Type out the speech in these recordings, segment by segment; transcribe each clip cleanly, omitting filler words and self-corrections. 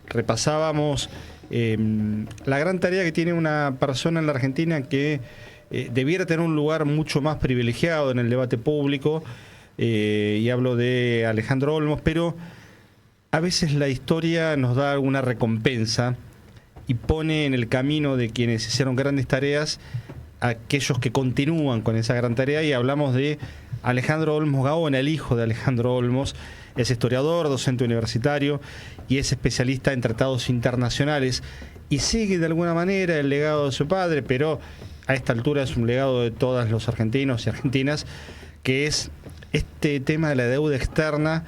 repasábamos la gran tarea que tiene una persona en la Argentina que debiera tener un lugar mucho más privilegiado en el debate público, y hablo de Alejandro Olmos, pero a veces la historia nos da alguna recompensa y pone en el camino de quienes hicieron grandes tareas a aquellos que continúan con esa gran tarea, y hablamos de Alejandro Olmos Gaona, el hijo de Alejandro Olmos. Es historiador, docente universitario y es especialista en tratados internacionales, y sigue de alguna manera el legado de su padre, pero a esta altura es un legado de todos los argentinos y argentinas, que es este tema de la deuda externa,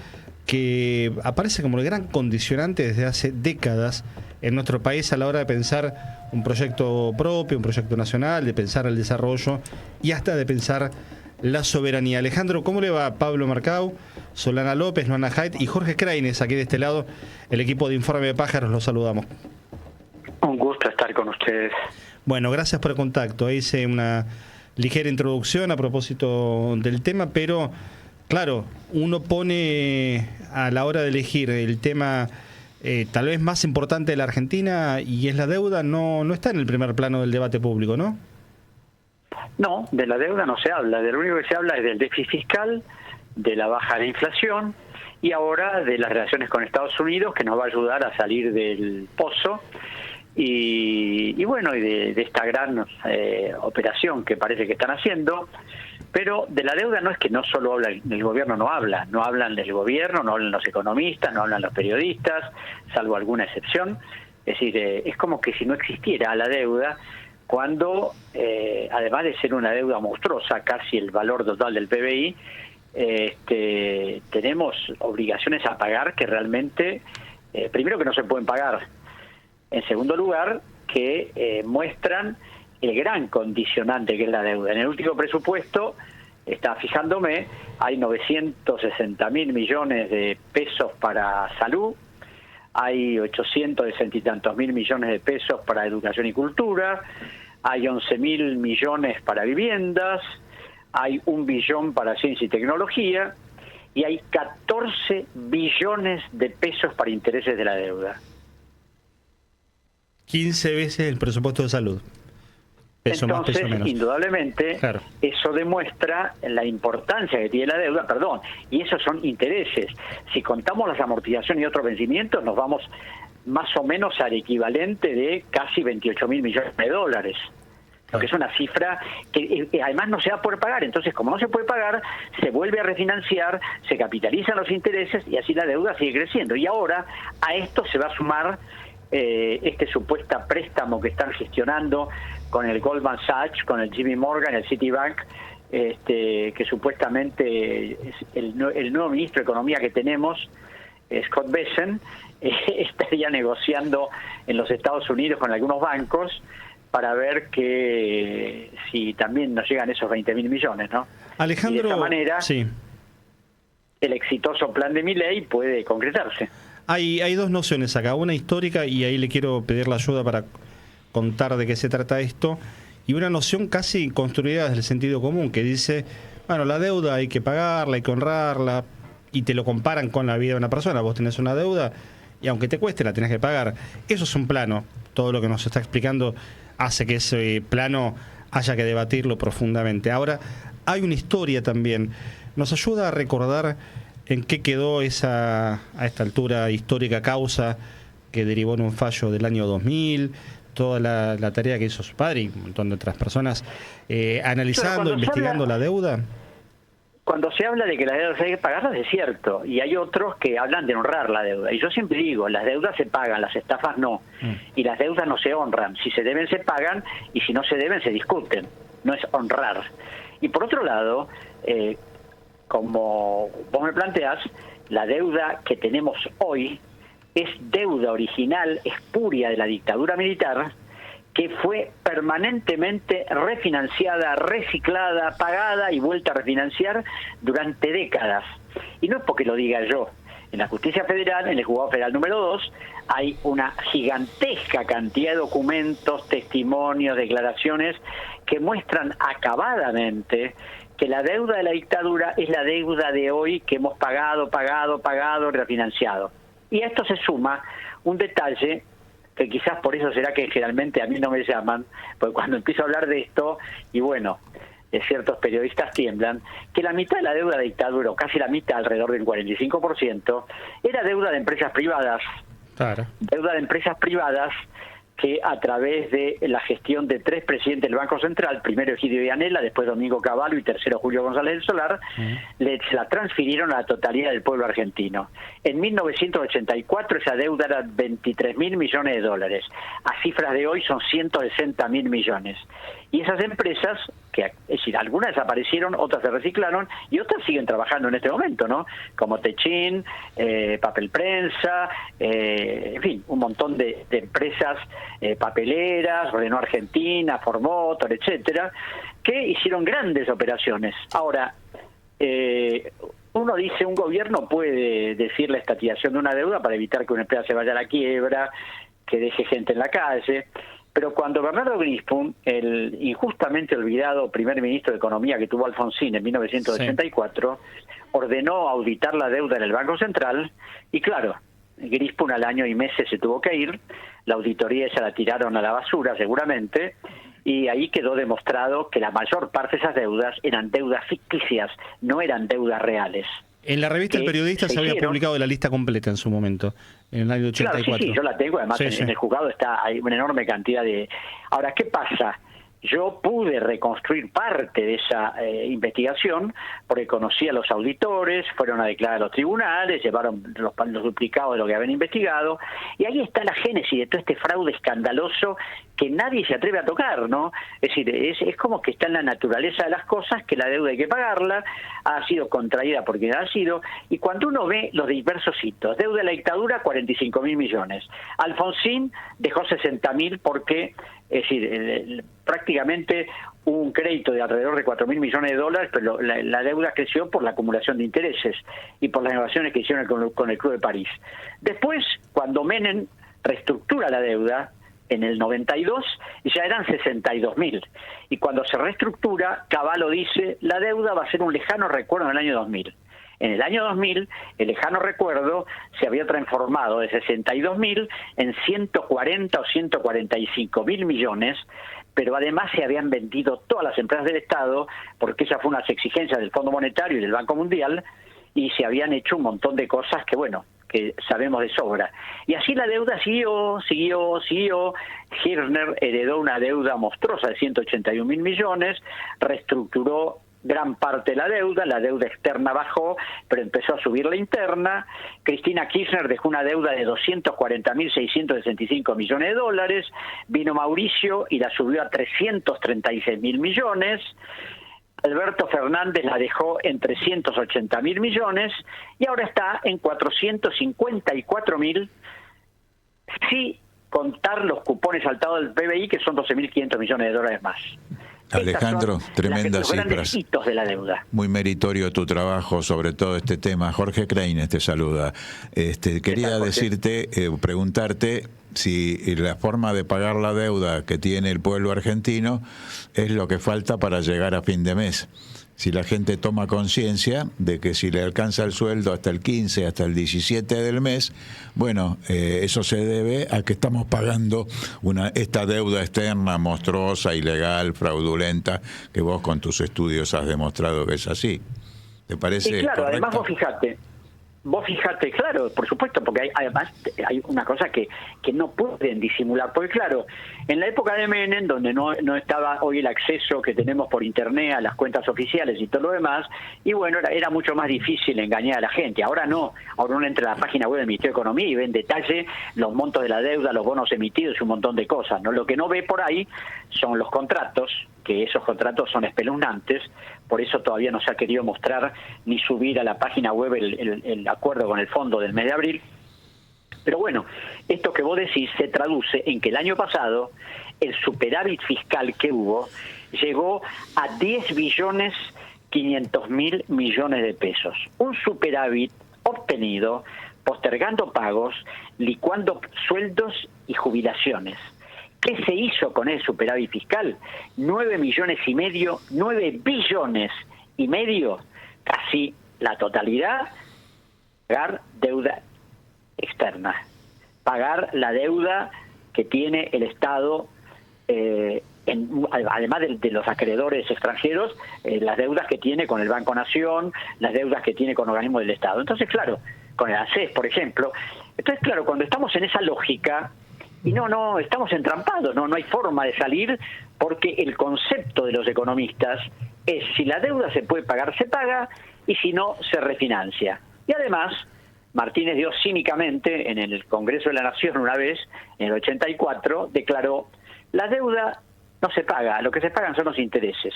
que aparece como el gran condicionante desde hace décadas en nuestro país a la hora de pensar un proyecto propio, un proyecto nacional, de pensar el desarrollo y hasta de pensar la soberanía. Alejandro, ¿cómo le va? Pablo Marcau, Solana López, Luana Haidt y Jorge Craines, aquí de este lado, el equipo de Informe de Pájaros, los saludamos. Un gusto estar con ustedes. Bueno, gracias por el contacto. Hice una ligera introducción a propósito del tema, pero claro, uno pone a la hora de elegir el tema tal vez más importante de la Argentina, y es la deuda, no está en el primer plano del debate público, ¿no? No, de la deuda no se habla. De lo único que se habla es del déficit fiscal, de la baja de inflación y ahora de las relaciones con Estados Unidos, que nos va a ayudar a salir del pozo. Y bueno, y de esta gran operación que parece que están haciendo. Pero de la deuda no es que no solo habla el gobierno, no hablan del gobierno, no hablan los economistas, no hablan los periodistas, salvo alguna excepción. Es decir, es como que si no existiera la deuda, cuando además de ser una deuda monstruosa, casi el valor total del PBI, tenemos obligaciones a pagar que realmente, primero, que no se pueden pagar. En segundo lugar, que muestran el gran condicionante que es la deuda. En el último presupuesto, estaba fijándome, hay 960.000 millones de pesos para salud, hay 860 y tantos mil millones de pesos para educación y cultura, hay 11.000 millones para viviendas, hay 1 billón para ciencia y tecnología, y hay 14 billones de pesos para intereses de la deuda. 15 veces el presupuesto de salud. Peso Entonces, más, peso menos. Indudablemente, claro, eso demuestra la importancia que tiene la deuda, y esos son intereses. Si contamos las amortizaciones y otros vencimientos, nos vamos más o menos al equivalente de casi 28.000 millones de dólares. Lo que es una cifra que además no se va a poder pagar. Entonces, como no se puede pagar, se vuelve a refinanciar, se capitalizan los intereses y así la deuda sigue creciendo. Y ahora a esto se va a sumar este supuesto préstamo que están gestionando con el Goldman Sachs, con el JP Morgan, el Citibank, que supuestamente es el nuevo ministro de Economía que tenemos, Scott Bessent, estaría negociando en los Estados Unidos con algunos bancos para ver que si también nos llegan esos 20.000 millones, ¿no? Alejandro, y de esa manera, sí, el exitoso plan de Milei puede concretarse. Hay dos nociones acá, una histórica, y ahí le quiero pedir la ayuda para contar de qué se trata esto, y una noción casi construida desde el sentido común, que dice, bueno, la deuda hay que pagarla, hay que honrarla, y te lo comparan con la vida de una persona. Vos tenés una deuda y aunque te cueste la tenés que pagar. Eso es un plano. Todo lo que nos está explicando hace que ese plano haya que debatirlo profundamente. Ahora, hay una historia también. Nos ayuda a recordar en qué quedó esa, a esta altura, histórica causa que derivó en un fallo del año 2000, toda la tarea que hizo su padre y un montón de otras personas, analizando, investigando la deuda. Cuando se habla de que las deudas hay que pagarlas, es cierto, y hay otros que hablan de honrar la deuda. Y yo siempre digo, las deudas se pagan, las estafas no. Y las deudas no se honran. Si se deben, se pagan, y si no se deben, se discuten. No es honrar. Y por otro lado, como vos me planteás, la deuda que tenemos hoy es deuda original, espuria de la dictadura militar, que fue permanentemente refinanciada, reciclada, pagada y vuelta a refinanciar durante décadas. Y no es porque lo diga yo. En la justicia federal, en el juzgado federal número 2, hay una gigantesca cantidad de documentos, testimonios, declaraciones que muestran acabadamente que la deuda de la dictadura es la deuda de hoy que hemos pagado, refinanciado. Y a esto se suma Un detalle que quizás por eso será que generalmente a mí no me llaman, porque cuando empiezo a hablar de esto, y bueno, ciertos periodistas tiemblan, que la mitad de la deuda de dictadura, o casi la mitad, alrededor del 45%, era deuda de empresas privadas. Claro. Deuda de empresas privadas que a través de la gestión de 3 presidentes del Banco Central, primero Egidio Vianella, después Domingo Cavallo y tercero Julio González del Solar, se la transfirieron a la totalidad del pueblo argentino. En 1984 esa deuda era 23.000 millones de dólares. A cifras de hoy son 160.000 millones. Y esas empresas, que es decir, algunas desaparecieron, otras se reciclaron y otras siguen trabajando en este momento, ¿no? Como Techin, Papel Prensa, en fin, un montón de empresas papeleras, Renault Argentina, Ford Motor, etcétera, que hicieron grandes operaciones. Ahora, uno dice, un gobierno puede decir la estatización de una deuda para evitar que una empresa se vaya a la quiebra, que deje gente en la calle. Pero cuando Bernardo Grispun, el injustamente olvidado primer ministro de Economía que tuvo Alfonsín en 1984, ordenó auditar la deuda en el Banco Central, y claro, Grispun al año y meses se tuvo que ir, la auditoría esa la tiraron a la basura seguramente, y ahí quedó demostrado que la mayor parte de esas deudas eran deudas ficticias, no eran deudas reales. En la revista El Periodista se había publicado la lista completa en su momento, en el año 84. Claro, sí, yo la tengo, además en el juzgado hay una enorme cantidad de... Ahora, ¿qué pasa? Yo pude reconstruir parte de esa investigación porque conocí a los auditores, fueron a declarar a los tribunales, llevaron los duplicados de lo que habían investigado, y ahí está la génesis de todo este fraude escandaloso que nadie se atreve a tocar, ¿no? Es decir, es como que está en la naturaleza de las cosas, que la deuda hay que pagarla, ha sido contraída porque ha sido, y cuando uno ve los diversos hitos, deuda de la dictadura, 45.000 millones, Alfonsín dejó 60.000 porque... Es decir, prácticamente hubo un crédito de alrededor de 4.000 millones de dólares, pero la deuda creció por la acumulación de intereses y por las negociaciones que hicieron con el Club de París. Después, cuando Menem reestructura la deuda, en el 92 ya eran 62.000. Y cuando se reestructura, Cavallo dice, la deuda va a ser un lejano recuerdo en el año 2000. En el año 2000, el lejano recuerdo se había transformado de 62.000 en 140 o 145.000 millones, pero además se habían vendido todas las empresas del Estado, porque esa fue una exigencia del Fondo Monetario y del Banco Mundial, y se habían hecho un montón de cosas que, bueno, que sabemos de sobra. Y así la deuda siguió. Kirchner heredó una deuda monstruosa de 181.000 millones, reestructuró gran parte de la deuda externa bajó, pero empezó a subir la interna. Cristina Kirchner dejó una deuda de 240.665 millones de dólares, vino Mauricio y la subió a 336.000 millones, Alberto Fernández la dejó en 380.000 millones y ahora está en 454.000, si contar los cupones saltados del PBI, que son 12.500 millones de dólares más. Alejandro, tremendas cifras. Hitos de la deuda. Muy meritorio tu trabajo sobre todo este tema. Jorge Kreines te saluda. Quería decirte, preguntarte si la forma de pagar la deuda que tiene el pueblo argentino es lo que falta para llegar a fin de mes. Si la gente toma conciencia de que si le alcanza el sueldo hasta el 15, hasta el 17 del mes, bueno, eso se debe a que estamos pagando esta deuda externa monstruosa, ilegal, fraudulenta, que vos con tus estudios has demostrado que es así. ¿Te parece claro, correcto? Además vos fijate, claro, por supuesto, porque además hay una cosa que no pueden disimular, porque claro, en la época de Menem, donde no estaba hoy el acceso que tenemos por internet a las cuentas oficiales y todo lo demás, y bueno, era mucho más difícil engañar a la gente. Ahora no, ahora uno entra a la página web del Ministerio de Economía y ve en detalle los montos de la deuda, los bonos emitidos y un montón de cosas, ¿no? Lo que no ve por ahí son los contratos, que esos contratos son espeluznantes, por eso todavía no se ha querido mostrar ni subir a la página web el acuerdo con el fondo del mes de abril. Pero bueno, esto que vos decís se traduce en que el año pasado el superávit fiscal que hubo llegó a 10.500.000 millones de pesos. Un superávit obtenido postergando pagos, licuando sueldos y jubilaciones. ¿Qué se hizo con el superávit fiscal? 9 billones y medio, casi la totalidad, pagar deuda externa. pagar la deuda que tiene el Estado, además de los acreedores extranjeros, las deudas que tiene con el Banco Nación, las deudas que tiene con organismos del Estado. Entonces, claro, con el ANSES, por ejemplo. Entonces, claro, cuando estamos en esa lógica, y no estamos entrampados, no hay forma de salir, porque el concepto de los economistas es: si la deuda se puede pagar, se paga, y si no, se refinancia. Y además, Martínez dio cínicamente en el Congreso de la Nación una vez, en el 84, declaró: la deuda no se paga, lo que se pagan son los intereses,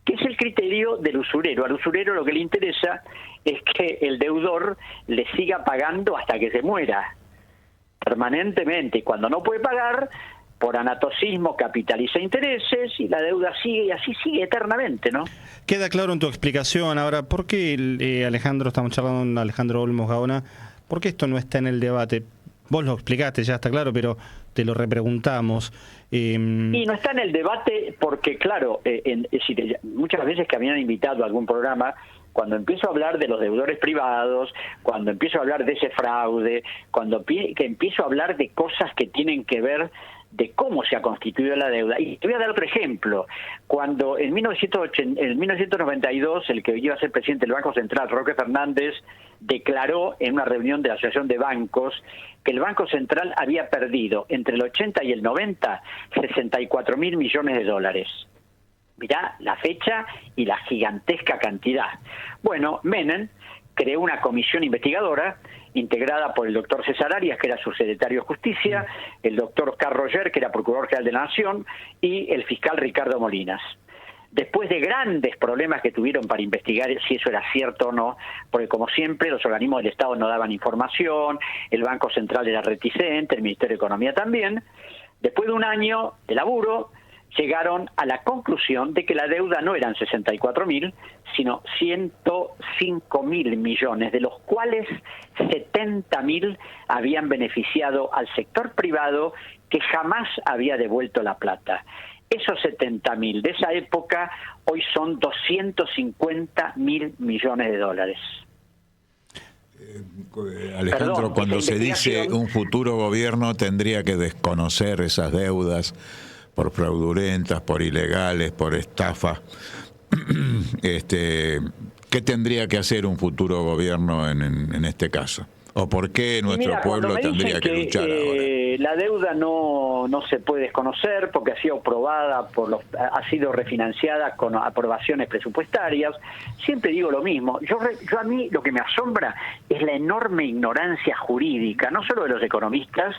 que es el criterio del usurero. Al usurero lo que le interesa es que el deudor le siga pagando hasta que se muera, permanentemente, y cuando no puede pagar, por anatocismo capitaliza intereses y la deuda sigue, y así sigue eternamente, ¿no? Queda claro en tu explicación. Ahora, ¿por qué, Alejandro, estamos charlando con Alejandro Olmos Gaona, por qué esto no está en el debate? Vos lo explicaste, ya está claro, pero te lo repreguntamos. Y no está en el debate porque, claro, muchas veces que me han invitado a algún programa, cuando empiezo a hablar de los deudores privados, cuando empiezo a hablar de ese fraude, que empiezo a hablar de cosas que tienen que ver de cómo se ha constituido la deuda. Y te voy a dar otro ejemplo. Cuando en 1992, el que iba a ser presidente del Banco Central, Roque Fernández, declaró en una reunión de la Asociación de Bancos que el Banco Central había perdido entre el 80 y el 90 $64.000 millones. Mirá la fecha y la gigantesca cantidad. Bueno, Menem creó una comisión investigadora integrada por el doctor César Arias, que era subsecretario de Justicia, el doctor Oscar Roger, que era procurador general de la Nación, y el fiscal Ricardo Molinas. Después de grandes problemas que tuvieron para investigar si eso era cierto o no, porque como siempre los organismos del Estado no daban información, el Banco Central era reticente, el Ministerio de Economía también, después de un año de laburo, llegaron a la conclusión de que la deuda no eran 64.000, sino 105.000 millones, de los cuales 70.000 habían beneficiado al sector privado que jamás había devuelto la plata. Esos 70.000 de esa época hoy son 250.000 millones de dólares. Alejandro, Perdón, cuando se dice un futuro gobierno tendría que desconocer esas deudas por fraudulentas, por ilegales, por estafas, ¿qué tendría que hacer un futuro gobierno en este caso? ¿O por qué nuestro pueblo tendría que luchar ahora? La deuda no se puede desconocer porque ha sido aprobada ha sido refinanciada con aprobaciones presupuestarias. Siempre digo lo mismo. Yo a mí lo que me asombra es la enorme ignorancia jurídica, no solo de los economistas,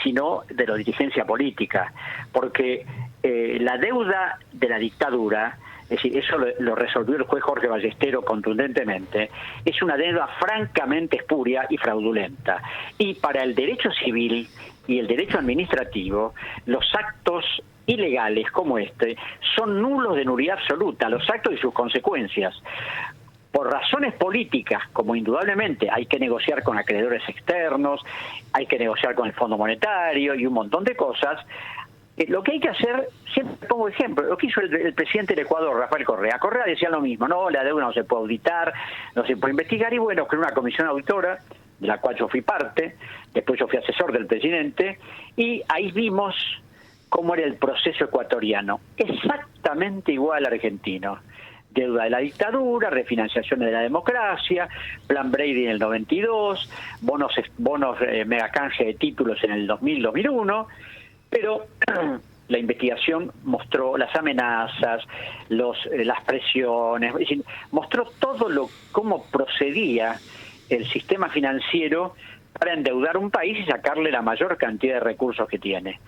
sino de la dirigencia política, porque la deuda de la dictadura, es decir, eso lo resolvió el juez Jorge Ballestero contundentemente, es una deuda francamente espuria y fraudulenta. Y para el derecho civil y el derecho administrativo, los actos ilegales como este son nulos de nulidad absoluta, los actos y sus consecuencias. Por razones políticas, como indudablemente hay que negociar con acreedores externos, hay que negociar con el Fondo Monetario y un montón de cosas, lo que hay que hacer, siempre pongo ejemplo, lo que hizo el presidente del Ecuador, Rafael Correa. Correa decía lo mismo: no, la deuda no se puede auditar, no se puede investigar, y bueno, creó una comisión auditora, de la cual yo fui parte, después yo fui asesor del presidente, y ahí vimos cómo era el proceso ecuatoriano, exactamente igual al argentino. Deuda de la dictadura, refinanciación de la democracia, plan Brady en el 92, bonos megacanje de títulos en el 2000-2001, pero la investigación mostró las amenazas, las presiones, es decir, mostró cómo procedía el sistema financiero para endeudar un país y sacarle la mayor cantidad de recursos que tiene.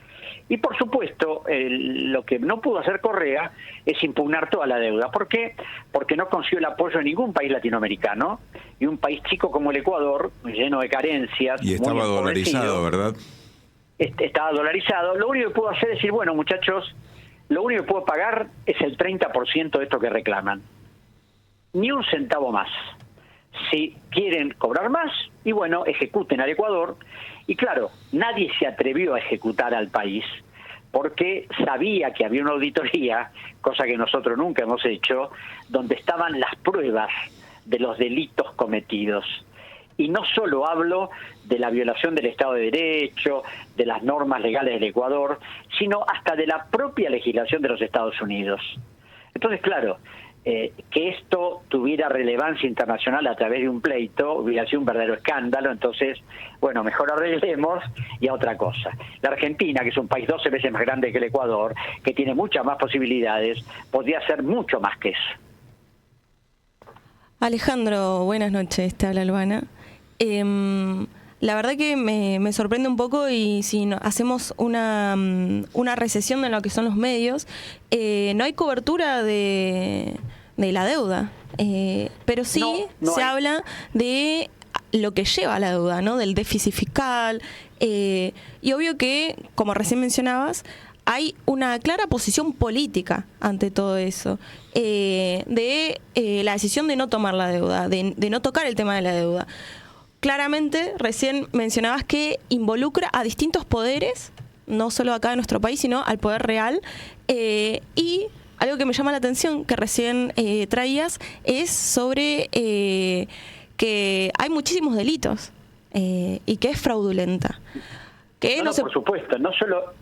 Y por supuesto, lo que no pudo hacer Correa es impugnar toda la deuda. ¿Por qué? Porque no consiguió el apoyo de ningún país latinoamericano, y un país chico como el Ecuador, lleno de carencias. Y estaba dolarizado, ¿verdad? Estaba dolarizado. Lo único que puedo hacer es decir: bueno, muchachos, lo único que puedo pagar es el 30% de esto que reclaman. Ni un centavo más. Si quieren cobrar más, y bueno, ejecuten al Ecuador. Y claro, nadie se atrevió a ejecutar al país porque sabía que había una auditoría, cosa que nosotros nunca hemos hecho, donde estaban las pruebas de los delitos cometidos. Y no solo hablo de la violación del Estado de Derecho, de las normas legales del Ecuador, sino hasta de la propia legislación de los Estados Unidos. Entonces, claro, que esto tuviera relevancia internacional a través de un pleito hubiera sido un verdadero escándalo. Entonces, bueno, mejor arreglemos y a otra cosa. La Argentina, que es un país 12 veces más grande que el Ecuador, que tiene muchas más posibilidades, podría hacer mucho más que eso. Alejandro, buenas noches, te habla Luana. La verdad que me sorprende un poco, y si hacemos una recesión de lo que son los medios, no hay cobertura de la deuda, pero sí se habla de lo que lleva a la deuda, ¿no? Del déficit fiscal, y obvio que, como recién mencionabas, hay una clara posición política ante todo eso, de la decisión de no tomar la deuda, de no tocar el tema de la deuda. Claramente, recién mencionabas que involucra a distintos poderes, no solo acá en nuestro país, sino al poder real. Y algo que me llama la atención, que recién traías, es sobre que hay muchísimos delitos y que es fraudulenta. Por supuesto, no solo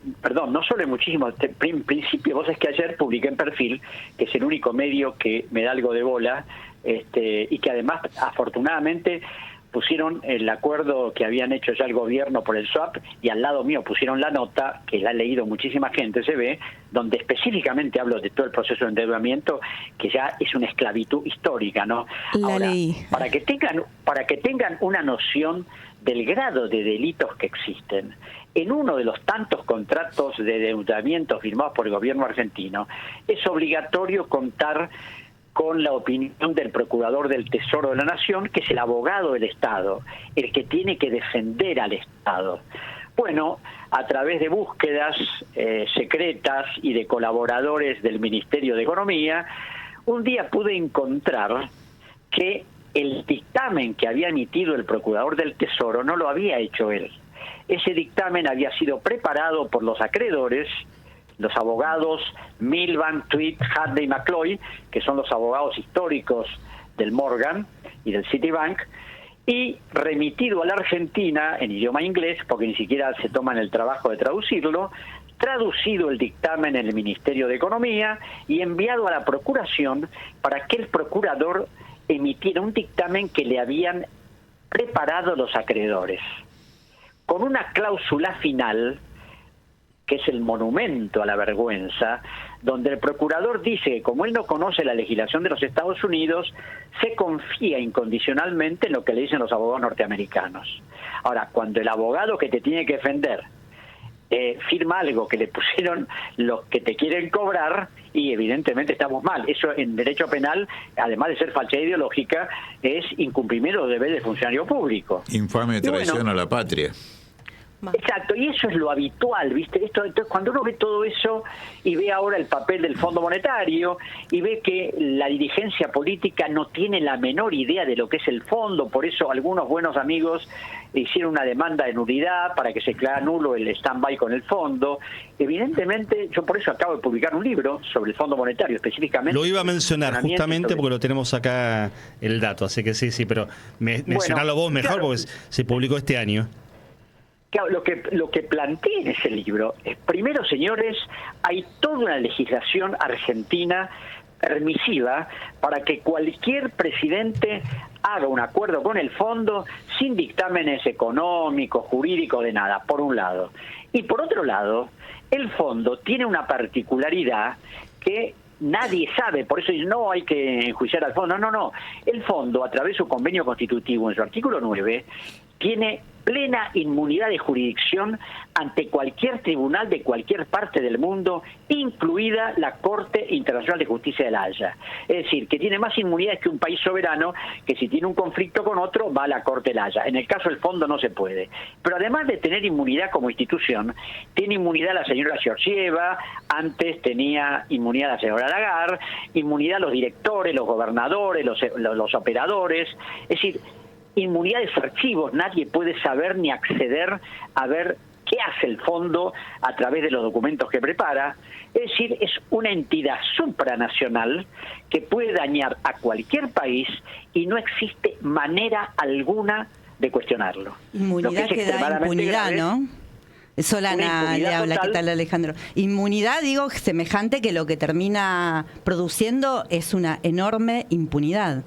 hay muchísimos. En principio, vos es que ayer publiqué en Perfil, que es el único medio que me da algo de bola, y que además, afortunadamente, pusieron el acuerdo que habían hecho ya el gobierno por el swap, y al lado mío pusieron la nota, que la ha leído muchísima gente, se ve, donde específicamente hablo de todo el proceso de endeudamiento, que ya es una esclavitud histórica, ¿no? Ahora, para que tengan una noción del grado de delitos que existen, en uno de los tantos contratos de endeudamiento firmados por el gobierno argentino, es obligatorio contar con la opinión del Procurador del Tesoro de la Nación, que es el abogado del Estado, el que tiene que defender al Estado. Bueno, a través de búsquedas secretas y de colaboradores del Ministerio de Economía, un día pude encontrar que el dictamen que había emitido el Procurador del Tesoro no lo había hecho él. Ese dictamen había sido preparado por los acreedores, los abogados Milvan, Tweed, Hadley y McCloy, que son los abogados históricos del Morgan y del Citibank, y remitido a la Argentina en idioma inglés, porque ni siquiera se toman el trabajo de traducirlo, traducido el dictamen en el Ministerio de Economía y enviado a la Procuración para que el procurador emitiera un dictamen que le habían preparado los acreedores, con una cláusula final, que es el monumento a la vergüenza, donde el procurador dice que como él no conoce la legislación de los Estados Unidos, se confía incondicionalmente en lo que le dicen los abogados norteamericanos. Ahora, cuando el abogado que te tiene que defender firma algo que le pusieron los que te quieren cobrar, y evidentemente estamos mal. Eso en derecho penal, además de ser falsedad ideológica, es incumplimiento de deber de funcionario público. Infame traición a la patria. Exacto, y eso es lo habitual, ¿viste? Entonces, cuando uno ve todo eso y ve ahora el papel del Fondo Monetario y ve que la dirigencia política no tiene la menor idea de lo que es el fondo, por eso algunos buenos amigos hicieron una demanda de nulidad para que se declara nulo el stand-by con el fondo. Evidentemente, yo por eso acabo de publicar un libro sobre el Fondo Monetario específicamente. Lo iba a mencionar justamente porque lo tenemos acá el dato, así que sí, pero mencionarlo vos mejor, claro, porque se publicó este año. Claro, lo que planteé en ese libro es, primero, señores, hay toda una legislación argentina permisiva para que cualquier presidente haga un acuerdo con el fondo sin dictámenes económicos, jurídicos, de nada, por un lado. Y por otro lado, el fondo tiene una particularidad que nadie sabe, por eso no hay que enjuiciar al fondo. No. El fondo, a través de su convenio constitutivo, en su artículo 9, tiene plena inmunidad de jurisdicción ante cualquier tribunal de cualquier parte del mundo, incluida la Corte Internacional de Justicia de La Haya. Es decir, que tiene más inmunidades que un país soberano, que si tiene un conflicto con otro va a la Corte de La Haya. En el caso del fondo no se puede. Pero además de tener inmunidad como institución, tiene inmunidad la señora Georgieva, antes tenía inmunidad la señora Lagarde, inmunidad los directores, los gobernadores, los operadores. Es decir, inmunidades archivos, nadie puede saber ni acceder a ver qué hace el fondo a través de los documentos que prepara. Es decir, es una entidad supranacional que puede dañar a cualquier país y no existe manera alguna de cuestionarlo. Inmunidad que da impunidad, ¿no? Solana le habla, total. ¿Qué tal, Alejandro? Inmunidad, digo, semejante que lo que termina produciendo es una enorme impunidad.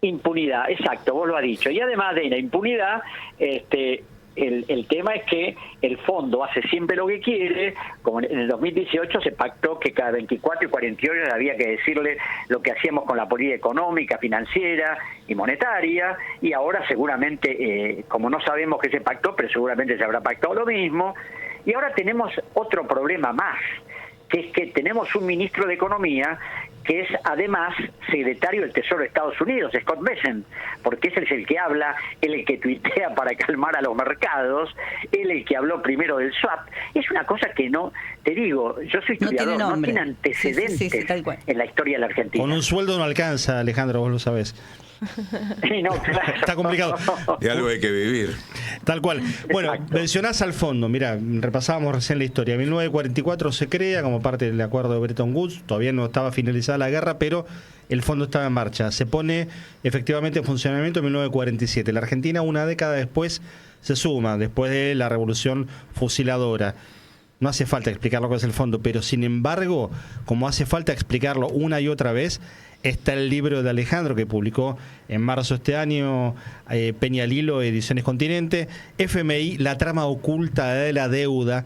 Impunidad, exacto, vos lo has dicho. Y además de la impunidad, el tema es que el fondo hace siempre lo que quiere. Como en el 2018 se pactó que cada 24 y 48 horas había que decirle lo que hacíamos con la política económica, financiera y monetaria, y ahora seguramente, como no sabemos qué se pactó, pero seguramente se habrá pactado lo mismo. Y ahora tenemos otro problema más, que es que tenemos un ministro de Economía que es además secretario del Tesoro de Estados Unidos, Scott Bessent, porque ese es el que habla, él el que tuitea para calmar a los mercados, él el que habló primero del swap. Es una cosa que no, te digo, yo soy historiador, no tiene antecedentes en la historia de la Argentina. Con un sueldo no alcanza, Alejandro, vos lo sabés. No, claro. Está complicado. Y algo hay que vivir. Tal cual. Bueno, Exacto. mencionás al fondo. Mirá, repasábamos recién la historia. En 1944 se crea como parte del acuerdo de Bretton Woods. Todavía no estaba finalizada la guerra, pero el fondo estaba en marcha. Se pone efectivamente en funcionamiento en 1947. La Argentina, una década después, se suma, después de la revolución fusiladora. No hace falta explicar lo que es el fondo, pero sin embargo, como hace falta explicarlo una y otra vez, está el libro de Alejandro que publicó en marzo de este año, Peñalilo, Ediciones Continente, FMI, la trama oculta de la deuda,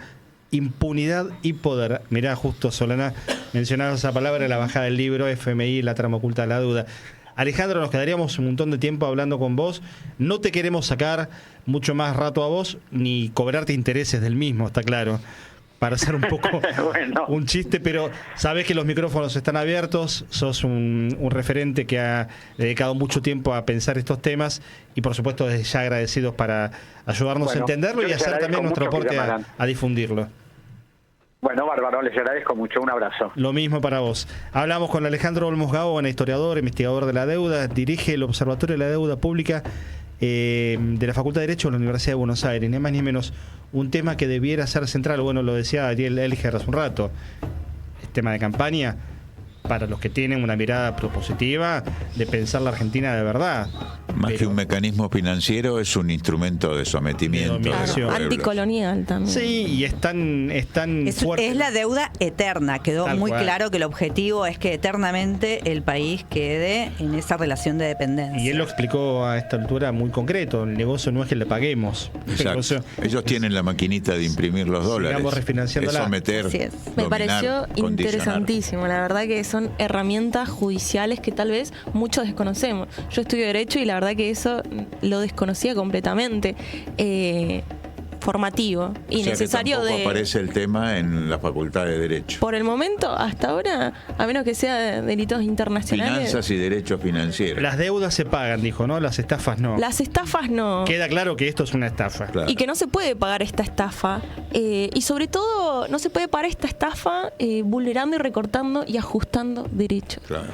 impunidad y poder. Mirá, justo Solana mencionaba esa palabra en la bajada del libro, FMI, la trama oculta de la deuda. Alejandro, nos quedaríamos un montón de tiempo hablando con vos. No te queremos sacar mucho más rato a vos, ni cobrarte intereses del mismo, está claro. Para hacer un poco bueno, un chiste, pero sabés que los micrófonos están abiertos, sos un referente que ha dedicado mucho tiempo a pensar estos temas y por supuesto desde ya agradecidos para ayudarnos a entenderlo y hacer también nuestro aporte a difundirlo. Bueno, bárbaro, les agradezco mucho, un abrazo. Lo mismo para vos. Hablamos con Alejandro Olmos Gaona, historiador, investigador de la deuda, dirige el Observatorio de la Deuda Pública de la Facultad de Derecho de la Universidad de Buenos Aires, ni más ni menos un tema que debiera ser central. Bueno, lo decía Ariel Elger hace un rato, el tema de campaña para los que tienen una mirada propositiva de pensar la Argentina de verdad. Más que un mecanismo financiero, es un instrumento de sometimiento. De dominación. Del pueblo. Anticolonial también. Sí, y es tan fuerte. Es la deuda eterna. Quedó Tal muy cual. claro que el objetivo es que eternamente el país quede en esa relación de dependencia. Y él lo explicó a esta altura muy concreto. El negocio no es que le paguemos. El Exacto. negocio Ellos tienen la maquinita de imprimir los dólares. Sigamos refinanciándola. Es someter, Así es. Me dominar, pareció condicionar. interesantísimo, la verdad que son herramientas judiciales que tal vez muchos desconocemos. Yo estudio Derecho y la verdad que eso lo desconocía completamente. Formativo y O sea, necesario que tampoco de... aparece el tema en la Facultad de Derecho. Por el momento, hasta ahora, a menos que sea de delitos internacionales... Finanzas y derechos financieros. Las deudas se pagan, dijo, ¿no? Las estafas no. Las estafas no. Queda claro que esto es una estafa. Claro. Y que no se puede pagar esta estafa. Y sobre todo, no se puede pagar esta estafa vulnerando y recortando y ajustando derechos. Claro.